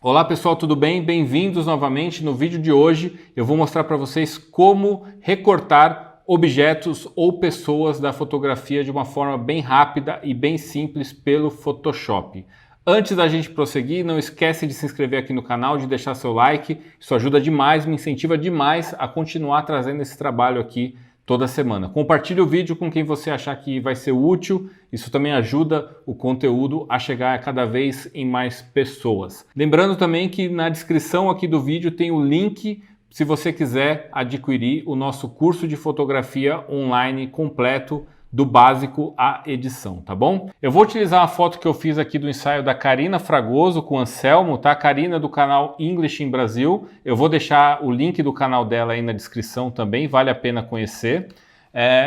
Olá pessoal, tudo bem? Bem-vindos novamente. No vídeo de hoje eu vou mostrar para vocês como recortar objetos ou pessoas da fotografia de uma forma bem rápida e bem simples pelo Photoshop. Antes da gente prosseguir, não esquece de se inscrever aqui no canal, de deixar seu like, isso ajuda demais, me incentiva demais a continuar trazendo esse trabalho aqui toda semana. Compartilhe o vídeo com quem você achar que vai ser útil, isso também ajuda o conteúdo a chegar a cada vez em mais pessoas. Lembrando também que na descrição aqui do vídeo tem o link se você quiser adquirir o nosso curso de fotografia online completo do básico à edição, tá bom? Eu vou utilizar a foto que eu fiz aqui do ensaio da Karina Fragoso com o Anselmo, tá? Karina do canal English in Brasil. Eu vou deixar o link do canal dela aí na descrição também, vale a pena conhecer.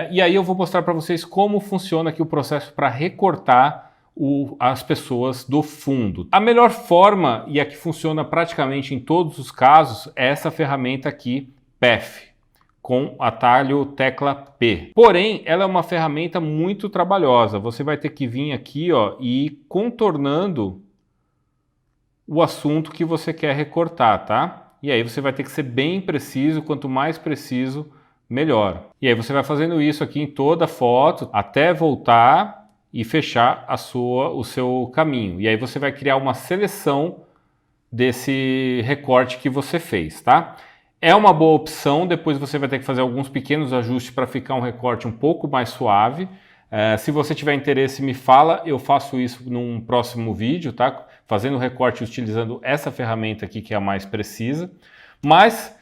E aí eu vou mostrar para vocês como funciona aqui o processo para recortar as pessoas do fundo. A melhor forma, e a que funciona praticamente em todos os casos, é essa ferramenta aqui, Path, com atalho tecla P. Porém, ela é uma ferramenta muito trabalhosa. Você vai ter que vir aqui, ó, e ir contornando o assunto que você quer recortar, tá? E aí você vai ter que ser bem preciso, quanto mais preciso, melhor. E aí você vai fazendo isso aqui em toda a foto, até voltar e fechar o seu caminho. E aí você vai criar uma seleção desse recorte que você fez, tá? É uma boa opção, depois você vai ter que fazer alguns pequenos ajustes para ficar um recorte um pouco mais suave. Se você tiver interesse, me fala, eu faço isso num próximo vídeo, tá? Fazendo o recorte utilizando essa ferramenta aqui que é a mais precisa. Mas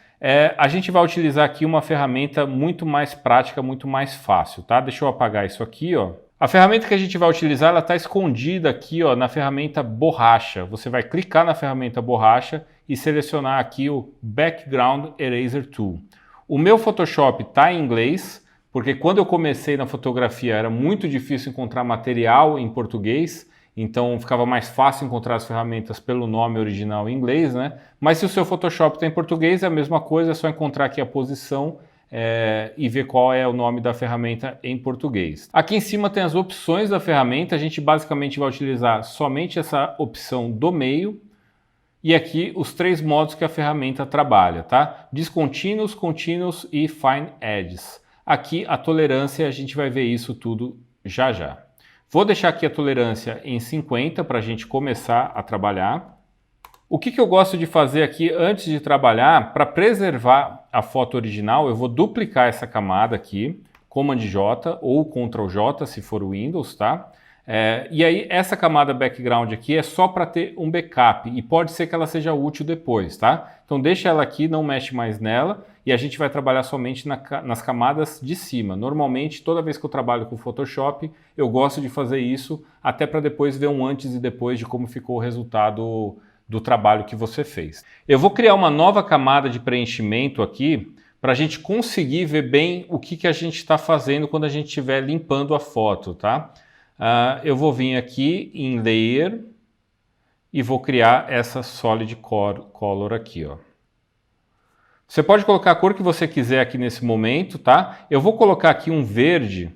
a gente vai utilizar aqui uma ferramenta muito mais prática, muito mais fácil, tá? Deixa eu apagar isso aqui, ó. A ferramenta que a gente vai utilizar, ela está escondida aqui, ó, na ferramenta borracha. Você vai clicar na ferramenta borracha e selecionar aqui o Background Eraser Tool. O meu Photoshop está em inglês, porque quando eu comecei na fotografia era muito difícil encontrar material em português, então ficava mais fácil encontrar as ferramentas pelo nome original em inglês, né? Mas se o seu Photoshop está em português, é a mesma coisa, é só encontrar aqui a posição e ver qual é o nome da ferramenta em português. Aqui em cima tem as opções da ferramenta, a gente basicamente vai utilizar somente essa opção do meio, e aqui os três modos que a ferramenta trabalha, tá? Discontinuous, Continuous e Fine Edges. Aqui a tolerância, a gente vai ver isso tudo já já. Vou deixar aqui a tolerância em 50 para a gente começar a trabalhar. O que eu gosto de fazer aqui antes de trabalhar, para preservar a foto original, eu vou duplicar essa camada aqui, Command J ou Ctrl J se for o Windows, tá? E aí essa camada background aqui é só para ter um backup e pode ser que ela seja útil depois, tá? Então deixa ela aqui, não mexe mais nela e a gente vai trabalhar somente nas camadas de cima. Normalmente, toda vez que eu trabalho com Photoshop, eu gosto de fazer isso até para depois ver um antes e depois de como ficou o resultado do trabalho que você fez. Eu vou criar uma nova camada de preenchimento aqui para a gente conseguir ver bem o que a gente está fazendo quando a gente estiver limpando a foto, tá? Eu vou vir aqui em Layer e vou criar essa Solid Color aqui, ó. Você pode colocar a cor que você quiser aqui nesse momento, tá? Eu vou colocar aqui um verde,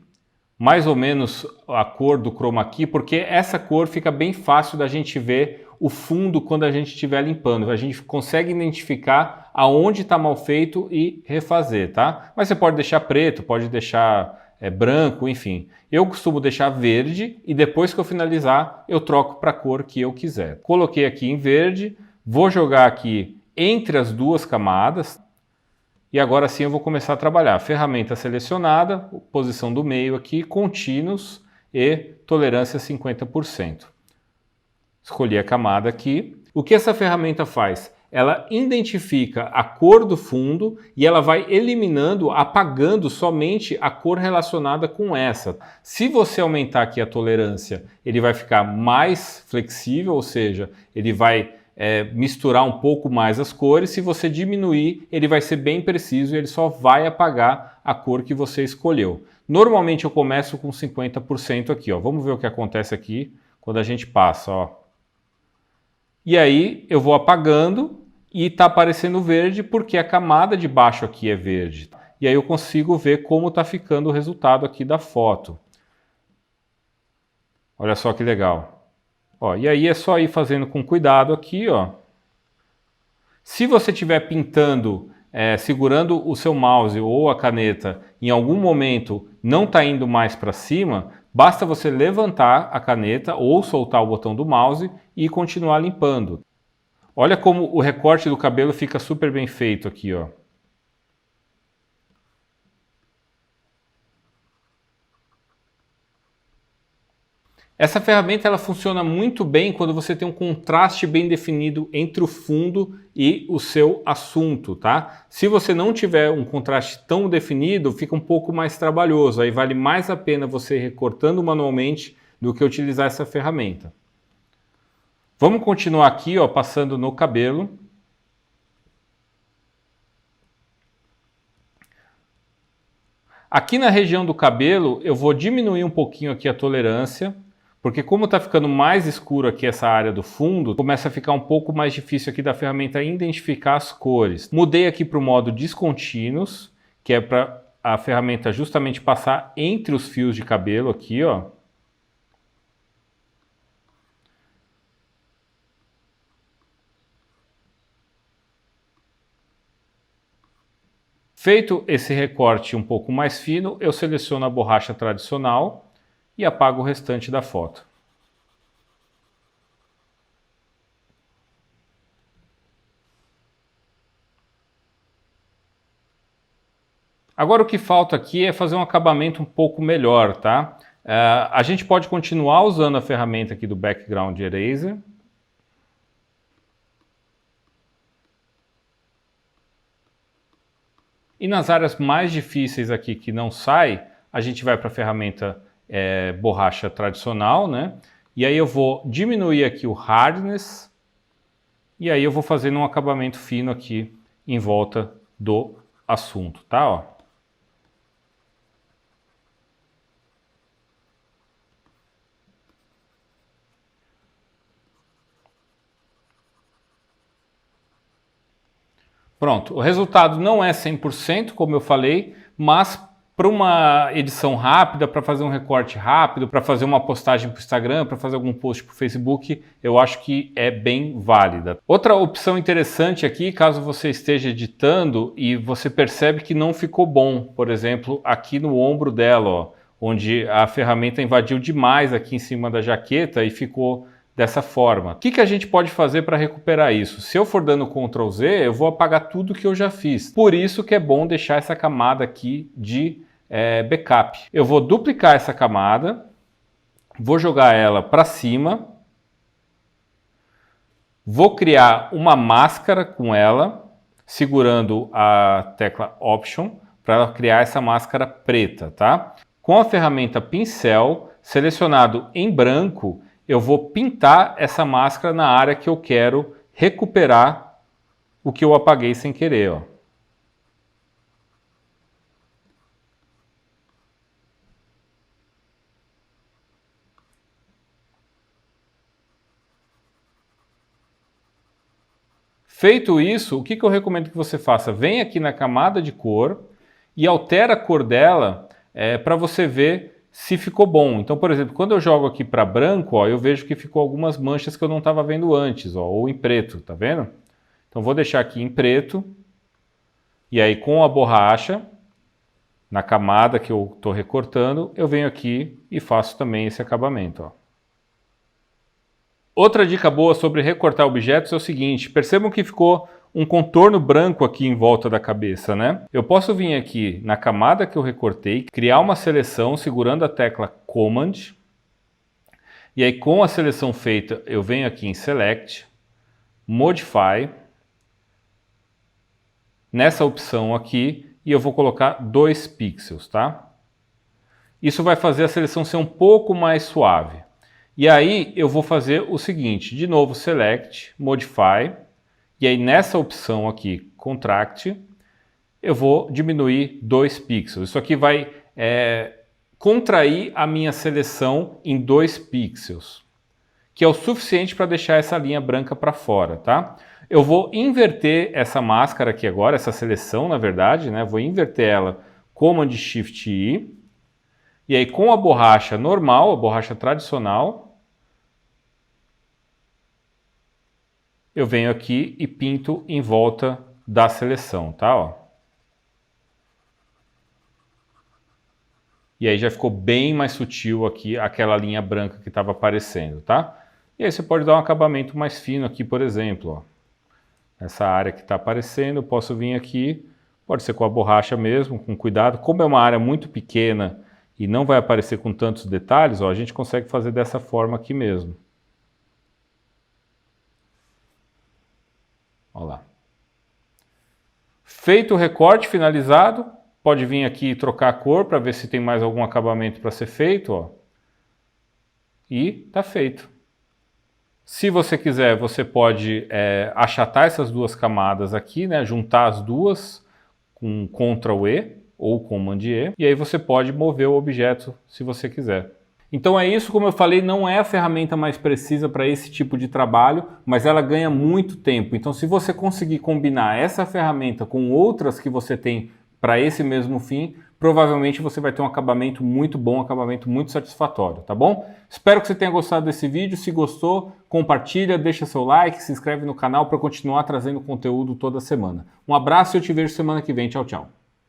mais ou menos a cor do chroma key, porque essa cor fica bem fácil da gente ver o fundo quando a gente estiver limpando. A gente consegue identificar aonde está mal feito e refazer, tá? Mas você pode deixar preto, pode deixar branco, enfim. Eu costumo deixar verde e depois que eu finalizar, eu troco para a cor que eu quiser. Coloquei aqui em verde, vou jogar aqui entre as duas camadas e agora sim eu vou começar a trabalhar. Ferramenta selecionada, posição do meio aqui, Continuous e tolerância 50%. Escolhi a camada aqui. O que essa ferramenta faz? Ela identifica a cor do fundo e ela vai eliminando, apagando somente a cor relacionada com essa. Se você aumentar aqui a tolerância, ele vai ficar mais flexível, ou seja, ele vai misturar um pouco mais as cores. Se você diminuir, ele vai ser bem preciso e ele só vai apagar a cor que você escolheu. Normalmente eu começo com 50% aqui, ó. Vamos ver o que acontece aqui quando a gente passa, ó. E aí eu vou apagando e está aparecendo verde porque a camada de baixo aqui é verde. E aí eu consigo ver como está ficando o resultado aqui da foto. Olha só que legal. Ó, e aí é só ir fazendo com cuidado aqui, ó. Se você estiver pintando, segurando o seu mouse ou a caneta, em algum momento não está indo mais para cima, basta você levantar a caneta ou soltar o botão do mouse e continuar limpando. Olha como o recorte do cabelo fica super bem feito aqui, ó. Essa ferramenta ela funciona muito bem quando você tem um contraste bem definido entre o fundo e o seu assunto, tá? Se você não tiver um contraste tão definido, fica um pouco mais trabalhoso. Aí vale mais a pena você ir recortando manualmente do que utilizar essa ferramenta. Vamos continuar aqui, ó, passando no cabelo. Aqui na região do cabelo, eu vou diminuir um pouquinho aqui a tolerância, porque como está ficando mais escuro aqui essa área do fundo, começa a ficar um pouco mais difícil aqui da ferramenta identificar as cores. Mudei aqui para o modo Discontinuous, que é para a ferramenta justamente passar entre os fios de cabelo aqui, ó. Feito esse recorte um pouco mais fino, eu seleciono a borracha tradicional e apago o restante da foto. Agora o que falta aqui é fazer um acabamento um pouco melhor, tá? A gente pode continuar usando a ferramenta aqui do Background Eraser. E nas áreas mais difíceis aqui que não sai, a gente vai para a ferramenta borracha tradicional, né? E aí eu vou diminuir aqui o hardness e aí eu vou fazendo um acabamento fino aqui em volta do assunto, tá? Ó. Pronto, o resultado não é 100%, como eu falei, mas para uma edição rápida, para fazer um recorte rápido, para fazer uma postagem para o Instagram, para fazer algum post para o Facebook, eu acho que é bem válida. Outra opção interessante aqui, caso você esteja editando e você percebe que não ficou bom, por exemplo, aqui no ombro dela, ó, onde a ferramenta invadiu demais aqui em cima da jaqueta e ficou dessa forma. O que a gente pode fazer para recuperar isso? Se eu for dando Ctrl Z, eu vou apagar tudo que eu já fiz. Por isso que é bom deixar essa camada aqui de backup. Eu vou duplicar essa camada, vou jogar ela para cima, vou criar uma máscara com ela, segurando a tecla Option, para ela criar essa máscara preta, tá? Com a ferramenta pincel, selecionado em branco, eu vou pintar essa máscara na área que eu quero recuperar o que eu apaguei sem querer, ó. Feito isso, o que eu recomendo que você faça? Vem aqui na camada de cor e altera a cor dela para você ver se ficou bom. Então, por exemplo, quando eu jogo aqui para branco, ó, eu vejo que ficou algumas manchas que eu não estava vendo antes, ó, ou em preto, tá vendo? Então vou deixar aqui em preto e aí com a borracha, na camada que eu estou recortando, eu venho aqui e faço também esse acabamento, ó. Outra dica boa sobre recortar objetos é o seguinte, percebam que ficou um contorno branco aqui em volta da cabeça, né? Eu posso vir aqui na camada que eu recortei, criar uma seleção segurando a tecla Command, e aí com a seleção feita eu venho aqui em Select, Modify, nessa opção aqui, e eu vou colocar 2 pixels, tá? Isso vai fazer a seleção ser um pouco mais suave. E aí eu vou fazer o seguinte, de novo Select, Modify, e aí nessa opção aqui, Contract, eu vou diminuir 2 pixels. Isso aqui vai contrair a minha seleção em 2 pixels, que é o suficiente para deixar essa linha branca para fora, tá? Eu vou inverter essa máscara aqui agora, essa seleção na verdade, né? Vou inverter ela, Command Shift I, e aí com a borracha normal, a borracha tradicional, eu venho aqui e pinto em volta da seleção, tá? Ó. E aí já ficou bem mais sutil aqui aquela linha branca que estava aparecendo, tá? E aí você pode dar um acabamento mais fino aqui, por exemplo, ó. Essa área que está aparecendo, eu posso vir aqui, pode ser com a borracha mesmo, com cuidado. Como é uma área muito pequena e não vai aparecer com tantos detalhes, ó, a gente consegue fazer dessa forma aqui mesmo. Olha lá. Feito o recorte finalizado, pode vir aqui e trocar a cor para ver se tem mais algum acabamento para ser feito, ó. E tá feito. Se você quiser, você pode achatar essas duas camadas aqui, né? Juntar as duas com Ctrl+E ou Command+E, e aí você pode mover o objeto se você quiser. Então é isso, como eu falei, não é a ferramenta mais precisa para esse tipo de trabalho, mas ela ganha muito tempo. Então se você conseguir combinar essa ferramenta com outras que você tem para esse mesmo fim, provavelmente você vai ter um acabamento muito bom, um acabamento muito satisfatório, tá bom? Espero que você tenha gostado desse vídeo. Se gostou, compartilha, deixa seu like, se inscreve no canal para continuar trazendo conteúdo toda semana. Um abraço e eu te vejo semana que vem. Tchau, tchau.